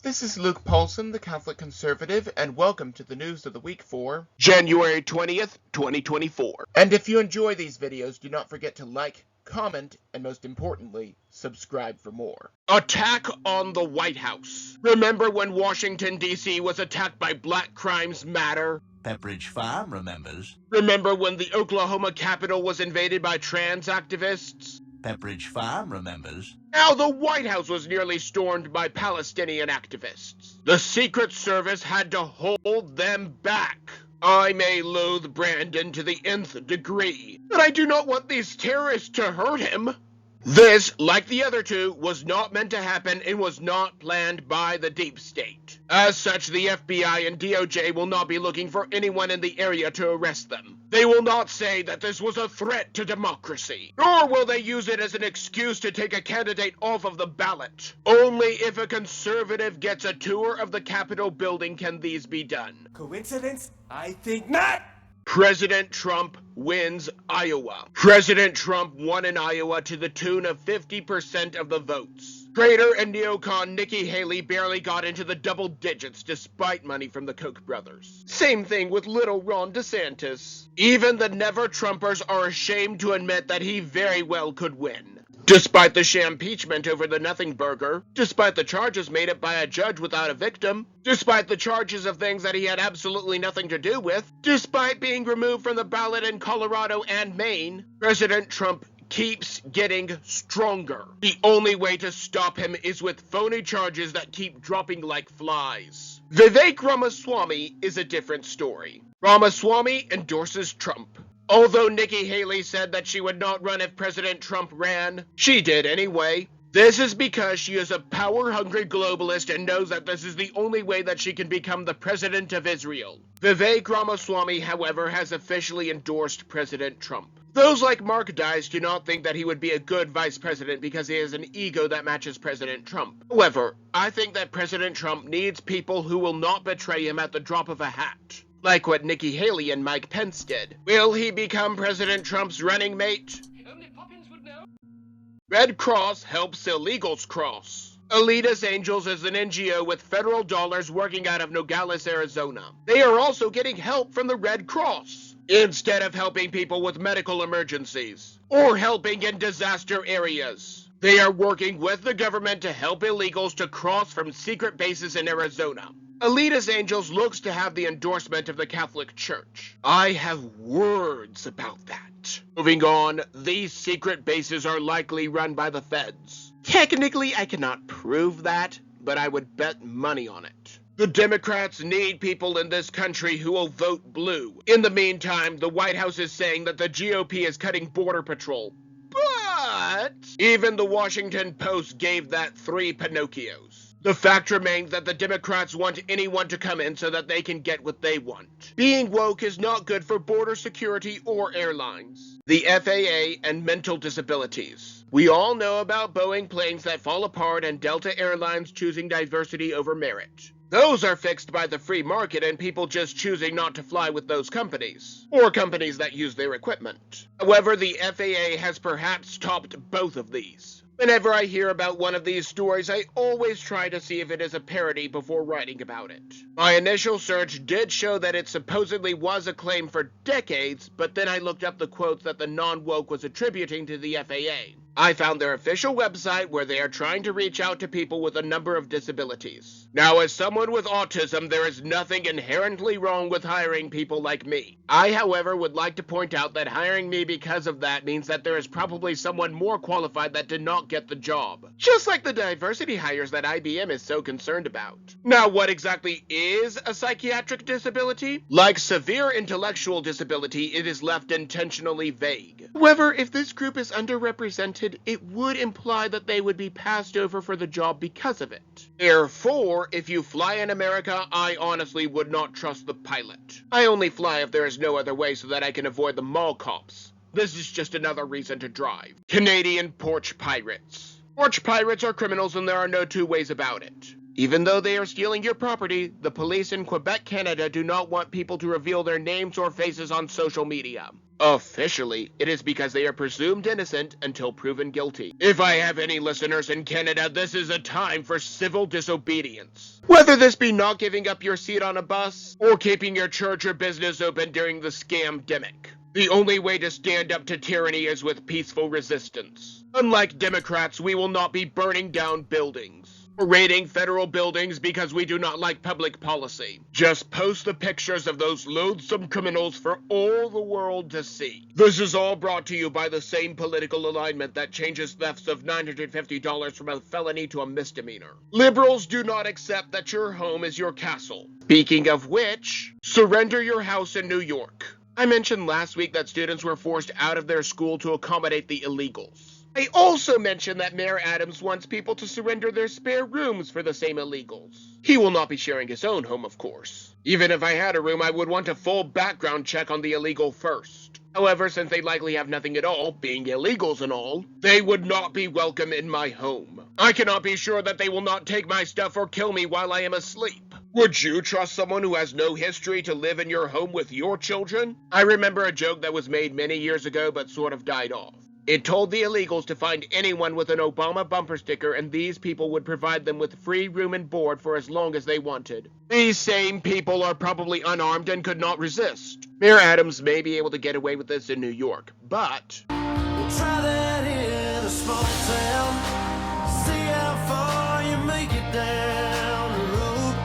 This is Luke Paulson, the Catholic Conservative, and welcome to the news of the week for January 20th, 2024. And if you enjoy these videos, do not forget to like, comment, and most importantly, subscribe for more. Attack on the White House. Remember when Washington, D.C. was attacked by Black Crimes Matter? Pepperidge Farm remembers. Remember when the Oklahoma Capitol was invaded by trans activists? Pepperidge Farm remembers. Now the White House was nearly stormed by Palestinian activists. The Secret Service had to hold them back. I may loathe Brandon to the nth degree, but I do not want these terrorists to hurt him. This, like the other two, was not meant to happen and was not planned by the deep state. As such, the FBI and DOJ will not be looking for anyone in the area to arrest them. They will not say that this was a threat to democracy, nor will they use it as an excuse to take a candidate off of the ballot. Only if a conservative gets a tour of the Capitol building can these be done. Coincidence? I think not! President Trump wins Iowa. President Trump won in Iowa to the tune of 50% of the votes. Traitor and neocon Nikki Haley barely got into the double digits despite money from the Koch brothers. Same thing with little Ron DeSantis. Even the never-Trumpers are ashamed to admit that he very well could win. Despite the shampeachment over the Nothing Burger, despite the charges made up by a judge without a victim, despite the charges of things that he had absolutely nothing to do with, despite being removed from the ballot in Colorado and Maine, President Trump keeps getting stronger. The only way to stop him is with phony charges that keep dropping like flies. Vivek Ramaswamy is a different story. Ramaswamy endorses Trump. Although Nikki Haley said that she would not run if President Trump ran, she did anyway. This is because she is a power-hungry globalist and knows that this is the only way that she can become the president of Israel. Vivek Ramaswamy, however, has officially endorsed President Trump. Those like Mark Dice do not think that he would be a good vice president because he has an ego that matches President Trump. However, I think that President Trump needs people who will not betray him at the drop of a hat. Like what Nikki Haley and Mike Pence did. Will he become President Trump's running mate? Only Poppins would know. Red Cross helps illegals cross. Elitist Angels is an NGO with federal dollars working out of Nogales, Arizona. They are also getting help from the Red Cross, instead of helping people with medical emergencies, or helping in disaster areas. They are working with the government to help illegals to cross from secret bases in Arizona. Elitist Angels looks to have the endorsement of the Catholic Church. I have words about that. Moving on, these secret bases are likely run by the feds. Technically, I cannot prove that, but I would bet money on it. The Democrats need people in this country who will vote blue. In the meantime, the White House is saying that the GOP is cutting border patrol. But even the Washington Post gave that 3 Pinocchios. The fact remains that the Democrats want anyone to come in so that they can get what they want. Being woke is not good for border security or airlines. The FAA and Mental Disabilities. We all know about Boeing planes that fall apart and Delta Airlines choosing diversity over merit. Those are fixed by the free market and people just choosing not to fly with those companies, or companies that use their equipment. However, the FAA has perhaps topped both of these. Whenever I hear about one of these stories, I always try to see if it is a parody before writing about it. My initial search did show that it supposedly was a claim for decades, but then I looked up the quotes that the non-woke was attributing to the FAA. I found their official website where they are trying to reach out to people with a number of disabilities. Now, as someone with autism, there is nothing inherently wrong with hiring people like me. I, however, would like to point out that hiring me because of that means that there is probably someone more qualified that did not get the job. Just like the diversity hires that IBM is so concerned about. Now, what exactly is a psychiatric disability? Like severe intellectual disability, it is left intentionally vague. However, if this group is underrepresented, it would imply that they would be passed over for the job because of it. Therefore, if you fly in America, I honestly would not trust the pilot. I only fly if there is no other way so that I can avoid the mall cops. This is just another reason to drive. Canadian Porch Pirates. Porch Pirates are criminals and there are no two ways about it. Even though they are stealing your property, the police in Quebec, Canada do not want people to reveal their names or faces on social media. Officially, it is because they are presumed innocent until proven guilty. If I have any listeners in Canada, this is a time for civil disobedience. Whether this be not giving up your seat on a bus, or keeping your church or business open during the scam-demic. The only way to stand up to tyranny is with peaceful resistance. Unlike Democrats, we will not be burning down buildings or raiding federal buildings because we do not like public policy. Just post the pictures of those loathsome criminals for all the world to see. This is all brought to you by the same political alignment that changes thefts of $950 from a felony to a misdemeanor. Liberals do not accept that your home is your castle. Speaking of which, surrender your house in New York. I mentioned last week that students were forced out of their school to accommodate the illegals. I also mentioned that Mayor Adams wants people to surrender their spare rooms for the same illegals. He will not be sharing his own home, of course. Even if I had a room, I would want a full background check on the illegal first. However, since they likely have nothing at all, being illegals and all, they would not be welcome in my home. I cannot be sure that they will not take my stuff or kill me while I am asleep. Would you trust someone who has no history to live in your home with your children? I remember a joke that was made many years ago but sort of died off. It told the illegals to find anyone with an Obama bumper sticker and these people would provide them with free room and board for as long as they wanted. These same people are probably unarmed and could not resist. Mayor Adams may be able to get away with this in New York, but We'll try that in a small town. See how far you make it down the road.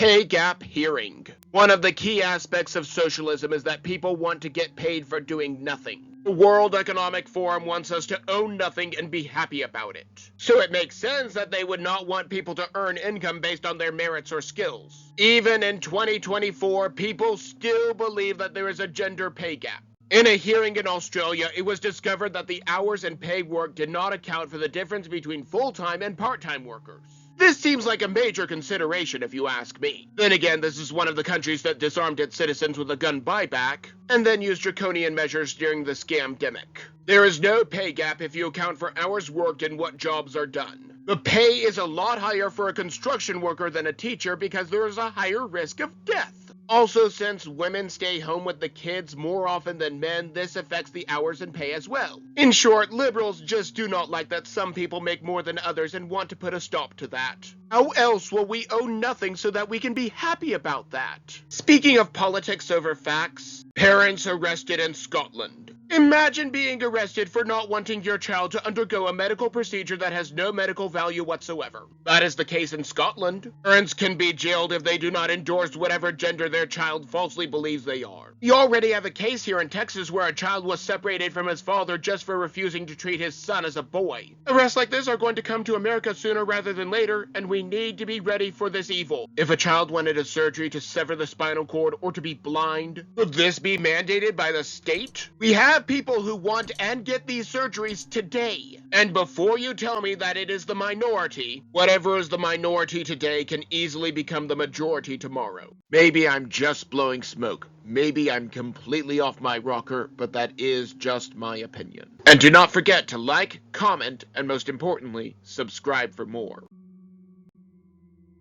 pay gap hearing. One of the key aspects of socialism is that people want to get paid for doing nothing. The World Economic Forum wants us to own nothing and be happy about it. So it makes sense that they would not want people to earn income based on their merits or skills. Even in 2024, people still believe that there is a gender pay gap. In a hearing in Australia, it was discovered that the hours and pay worked did not account for the difference between full-time and part-time workers. This seems like a major consideration if you ask me. Then again, this is one of the countries that disarmed its citizens with a gun buyback, and then used draconian measures during the scam-demic. There is no pay gap if you account for hours worked and what jobs are done. The pay is a lot higher for a construction worker than a teacher because there is a higher risk of death. Also, since women stay home with the kids more often than men, this affects the hours and pay as well. In short, liberals just do not like that some people make more than others and want to put a stop to that. How else will we own nothing so that we can be happy about that? Speaking of politics over facts, parents arrested in Scotland. Imagine being arrested for not wanting your child to undergo a medical procedure that has no medical value whatsoever. That is the case in Scotland. Parents can be jailed if they do not endorse whatever gender their child falsely believes they are. We already have a case here in Texas where a child was separated from his father just for refusing to treat his son as a boy. Arrests like this are going to come to America sooner rather than later, and we need to be ready for this evil. If a child wanted a surgery to sever the spinal cord or to be blind, would this be mandated by the state? We have people who want and get these surgeries today. And before you tell me that it is the minority, whatever is the minority today can easily become the majority tomorrow. Maybe I'm just blowing smoke. Maybe I'm completely off my rocker, but that is just my opinion. And do not forget to like, comment, and most importantly, subscribe for more.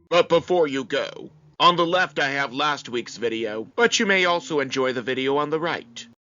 But before you go, on the left I have last week's video, but you may also enjoy the video on the right.